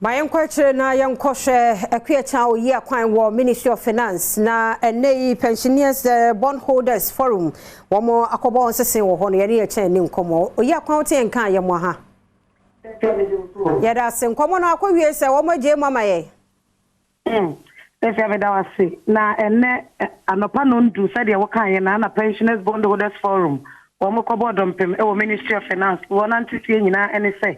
Mayen kwachire na yankoshe ekwecha oyi akwan wo Ministry of Finance na enei Pensioners Bondholders Forum womo akobo onsese wo ho no ye ne che ni nkomo oyi akwan ote nka ye mo ha ye da se nkomo na akwawie se womo je mama ye Efe abeda wase na enne anopa no ndu se de wo kan ye na Pensioners Bondholders Forum womo kobo dompem e wo Ministry of Finance wo na ntitie nyina ene se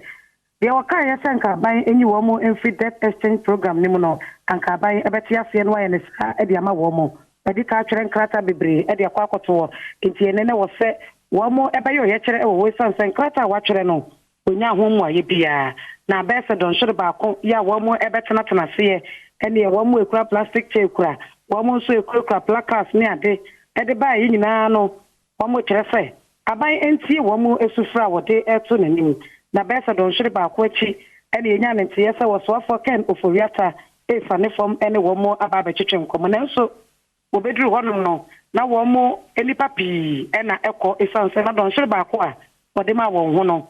the Waka Yasanka by any woman free debt exchange program Nimuno, and Kabai Abatia and Wayans at the Ama Womo, Medicature and Crata Bibri, at the Aquacotor, Intiana was set one more Abayo Yacher or Western St. Crata Watchereno, when ya home wa yibia. Now, Bessa don't show about ya one more Abatanatana see, and the one more crab plastic chair cra, one more so crab placards near day, at the buy in Nano, one more chefe. I buy NT one more Esufra what they air to na besa don shiri ba kwachi ene enya ne tiesa wo so for ken oforiata e fa ne fom ene wo mo aba ba twetwem komo na nso wo bedru hono no na wo mo eni papi ena ekọ esanse na don shiri ba ko a wo de ma wo ho no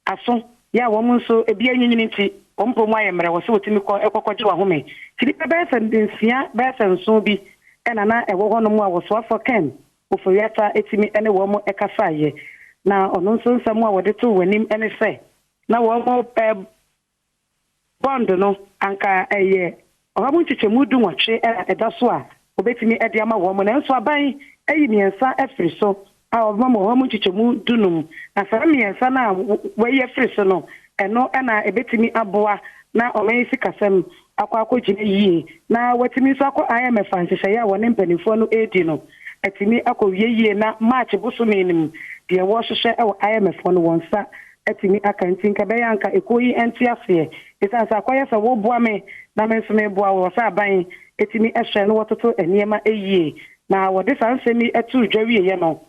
aso ya wo mo nso ebi anyinyini nti wo mpo mo ayemre wo se wotimi ko ekọkọje wa home ti bi besa ndensia besa nso bi ena na ewo hono mo a wo so for ken oforiata etimi ene wo mo ekasa ye na ono nso nsamo a wode to wanim ene se na wo mo bond no anka eye o mu chichemu du nwotwe eda so a obetimi ede ama wo mo na nso aban eyi miensa efri so a o mu chichemu dunum na fa miensa na we ye fri so no eno na ebetimi aboa na o men sikasem akwakogine yie na watimi so akọ IMF anhyehyɛ ya wo ne mpanifo no edi no etimi akọwie yie na March busumenim de wo hyehyɛ e wo IMF no wonsa etimi akanti nka be yanka ekoyi entiafe esansa akoye se wo boa me na me nso me boa wo sa aban etimi ehwe no wototo eniema eyie na wo de sansemi etu dwawie ye no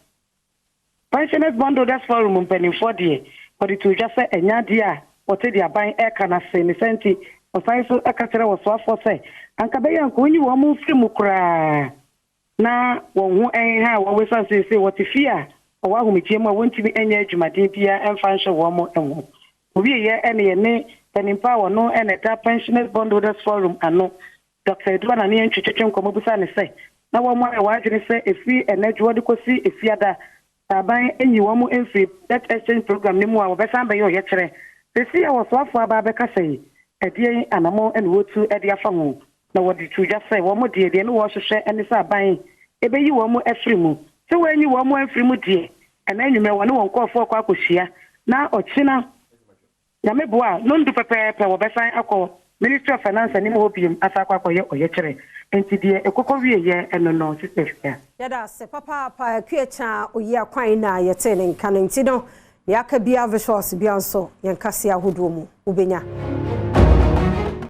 Pensioners Bondholders Forum mpanifo de wo de tu dwa se enya de a wote de aban eka na se ne senti o sai so akatere wo so afo se anka be yanka onyi wo mu firi mu kura na wo hu ha wo we sanse se wote fia wa hu metie mu wontimi enya adwumaden bia emfa nhwe wo mo enwo obi ye ene ne penimpa wo no ene ta Pensioners Bondholders Forum ano Dr. Edwana ne ntwetwetwe nkomo busa ne se na wo mo wa adwene se efi enadwo de kosi efiada aban enyi wo mo emfi debt exchange program ne mu a wo besan be ye kire sesi ya wo so afọ aba be kasei edie anamo ene wotu ede afa ho na wo de tuja se wo mo de ne wo hwehwe ene sa aban ebeyi wo mo afiri mu se wo enyi wo mo afiri mu de ena enyume wo ne won kofo kwa akohia na ochina ya meboa no ndu pepepe wo besan akọ Ministry of Finance ni mo biem asakwa akoye oyekere enti de ekokọ wieye eno no sisefia ya da se papa pa kwecha oyi akwan na yete ne nka enti no ya ka bia visuals bia nso yenkase ahodo mu ubenya